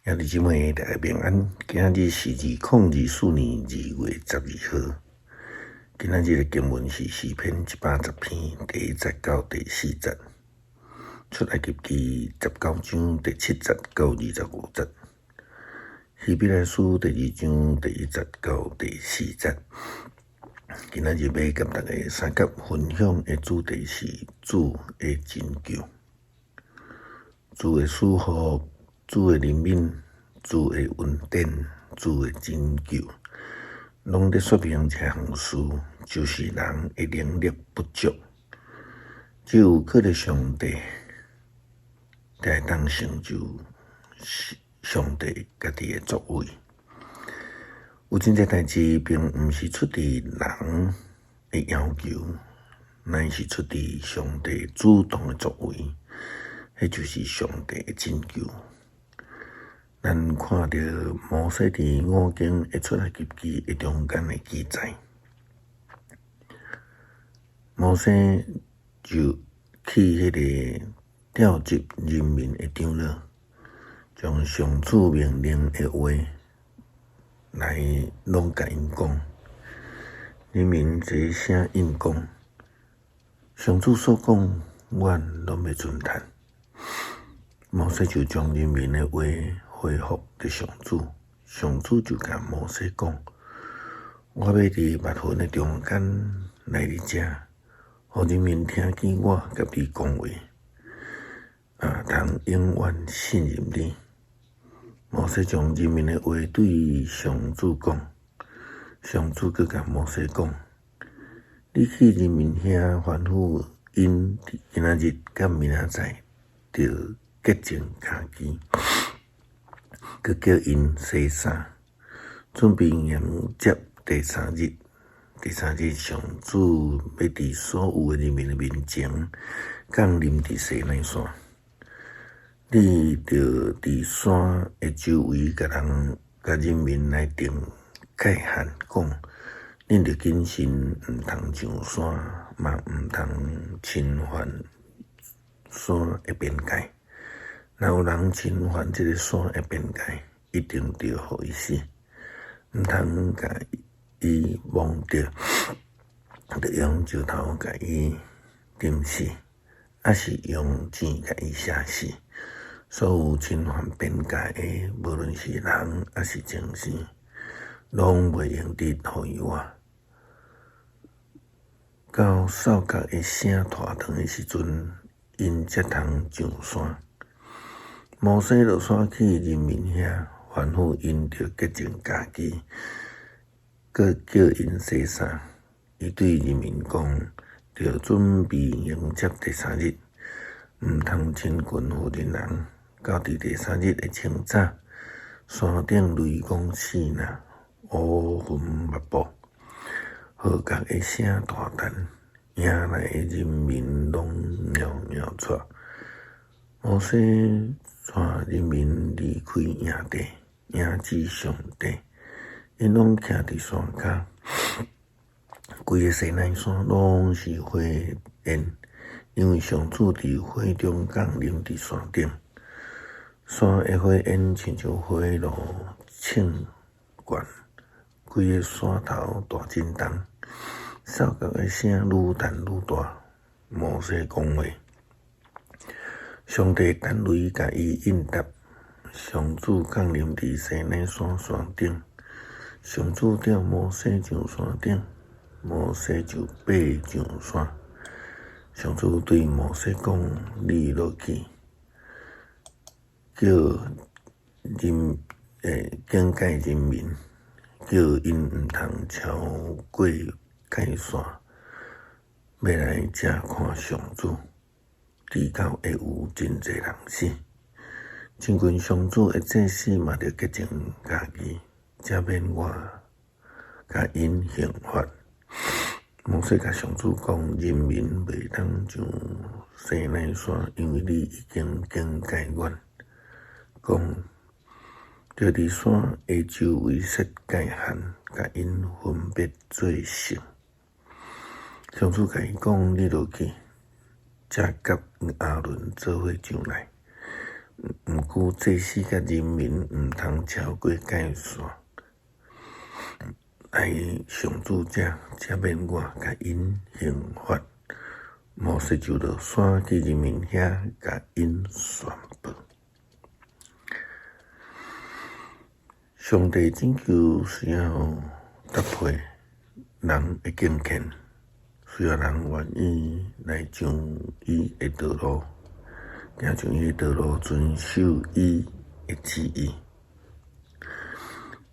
兄弟姊妹，大家平安。今日是2024年2月12号。今日的经文是诗篇110篇第1节到第4节，出埃及記19章第7節到25節，希伯來書第2章第1節到第4節。今日要跟大家三角分享的主題是主的拯救，主的賜福，主的憐憫，主的恩典，主的拯救，攏在說明這項事，就是人的能力不足，只有靠着上帝才會當成就上帝家己的作為。有真濟代志並不是出自人的要求，乃是出自上帝主動的作為，那就是上帝的拯救。咱看到摩西在5經的出埃及記的中間的記載，摩西就去迄個召集人民的長老，將上主命令的話來攏甲因講，人民一聲應講，上主所講，阮攏要遵聽。摩西就將人民的話回復給上主，上主就甲摩西講：我要佇密雲的中間來你這，互人民聽見我甲你講話，通永遠信任你。摩西將人民的話對上主講，上主閣甲摩西講：你去人民遐吩咐因今仔日甲明仔載着潔淨家己，佮叫因洗衫，準備迎接第三日。第三日，上主要佇所有的人民的面前降臨佇西奈山。你着佇山的周圍甲人民來定界限，講恁着謹慎，毋通上山，嘛毋通侵犯山的邊界。若有人侵犯這個山的邊界，一定着互伊死，毋通甲伊摸着，着用石頭甲伊釘死，還是用箭甲伊射死。所有侵犯邊界的，無論是人還是精神，攏袂用得互伊活。到獸角的聲大長的時陣，因才通上山。摩西落山去人民遐，吩咐因着潔淨家己，閣叫因洗衫。伊對人民講，着準備迎接第三日，毋通親近婦人人。到佇第三日的清早，山頂雷公四那，烏雲密布，號角的聲大陳，迎來的人民攏喵喵喘。摩西帶人民離開營地，迎接上帝，因攏徛佇山腳，規個西奈山攏是火焰，因為上主佇火中降臨佇山頂。山的火焰親像火爐衝灌，規個山頭大震動，獸角的聲愈陳愈大。摩西講話，上帝等雷甲伊應答，上主降臨佇西奈山山頂，上主召摩西上山頂，摩西就爬上山。上主對摩西講：你落去，叫警戒人民，叫因毋通超過界線，要來遮看上主。直到會有真濟人死，親近上主的祭司嘛着潔淨家己，才免我甲因刑罰。摩西甲上主講：人民袂當上西奈山，因為你已經警戒阮，講着佇山的周圍設界限，甲因分別做聖。上主甲伊講：你落去，才甲亞倫做伙上來。毋过祭司甲人民毋通超过界线，来上主才免我甲因刑罚。摩西就落山去人民遐，甲因宣布。上帝拯救需要搭配人的敬虔，需要人愿意来将伊的道路，行上伊的道路，遵守伊的旨意。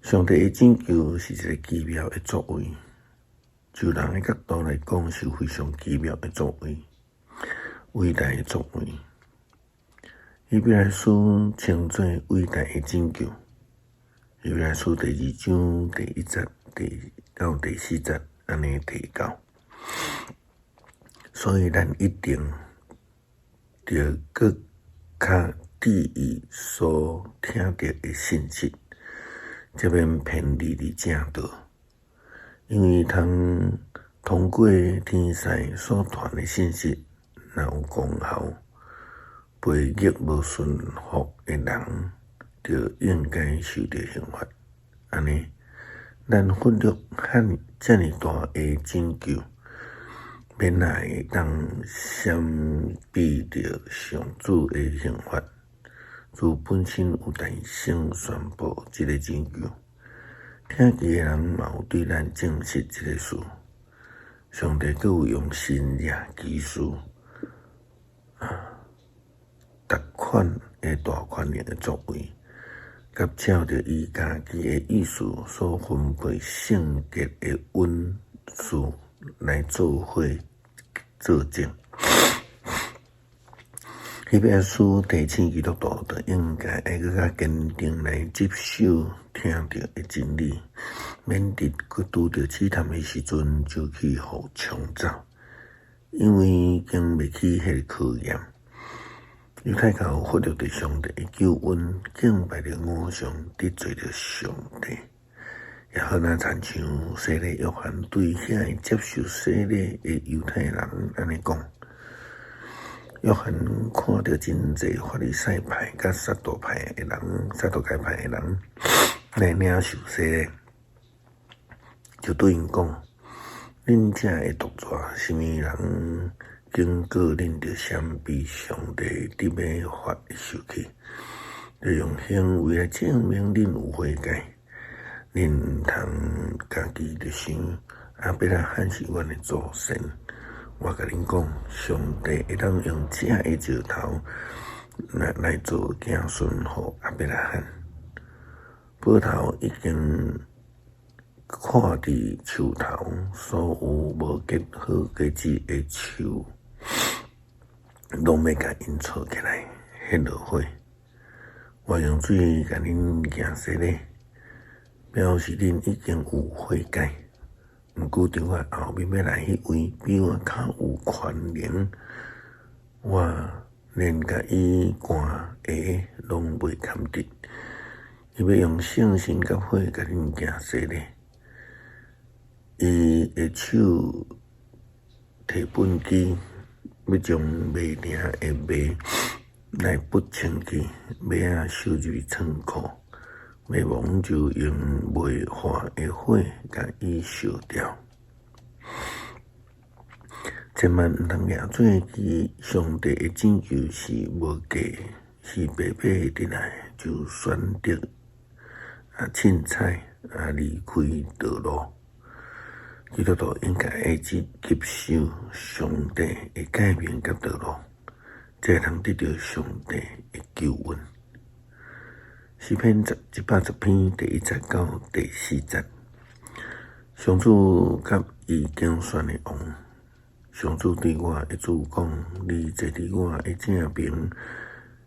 上帝的拯救是一个奇妙的作为，就人的角度来讲，是非常奇妙的作为，伟大的作为。希伯来书称作伟大的拯救。希伯来书第2章第1节到第4节安尼提到，所以咱一定着搁较注意所听到的信息，才免偏离伫正道。因为通过天使所传的信息，若有功效，培育无顺服的人，就应该受到刑罚。安尼，咱忽略遮尔大的拯救，免来会当闪避着上主的刑罚。主本身有大声宣布这个拯救，听见的人嘛有对咱证实这个事。上帝阁有用神迹奇事，特款的大权力的作为，甲照着伊家己的意思所分配圣洁的恩赐来做伙作证。希伯来书提醒基督徒，就应该爱搁较坚定来接受听到的真理，免得搁拄着试探的时阵就去互冲走，因为经未起迄个考验。犹太教忽略着上帝的救恩，敬拜着偶像，得罪着上帝，也好若亲像洗礼约翰对遐个接受洗礼的犹太人安尼讲。约翰看到真济法利赛派甲撒都该派的人来领受洗礼，就对因讲：恁这会读纸，什么人经过恁着闪避上帝伫要发的受气，就用行为来证明恁有悔改。恁毋通家己就想亚伯拉罕是阮的祖先。我甲恁讲，上帝会当用这个石头来做子孙互亚伯拉罕。斧头已经看伫树头，所有无结好果子的树，拢要甲因撮起来，迄落火。我用水甲恁行洗礼，表示恁已经有悔改。毋过伫我后面要来迄位比我较有权能，我连甲伊寒鞋拢袂堪得。伊要用圣神甲火甲恁行洗礼，伊的手提本机，要将麦埕的麦来不清去，麦仔收入去仓库。麦芒就用未化的火甲伊烧掉，千万毋通掠做其上帝的拯救是无价，是白白得来，就选择凊彩离开道路。基督徒应该爱接受上帝的改变甲道路，才通得到上帝的救恩。诗篇110篇第1节到第4节，上主甲伊竞选的王，上主对我的主讲：你坐伫我的正边，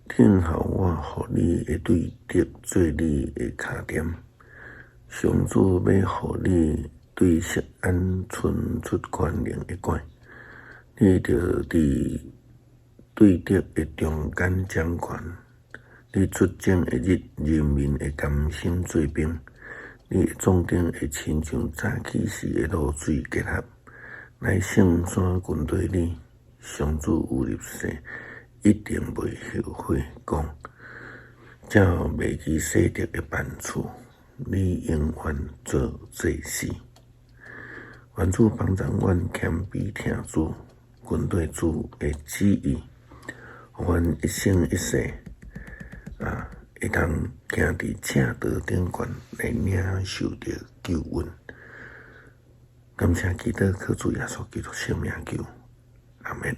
听候我互你的对敌做你的脚垫。上主要互你对锡安伸出权能的管，你着伫对敌的中间掌权。你出征的日，人民会甘心做兵。你的壮丁会亲像早起时的露水结合，来胜山军队里。上主有入世，一定袂后悔。讲，照未记洗涤的办处，你永远做祭司。原主帮助阮谦卑听主、军队主的旨意，互阮一生一世会当行伫正道顶悬来领受着救恩。感谢祈祷，靠主耶稣基督圣名求，阿门。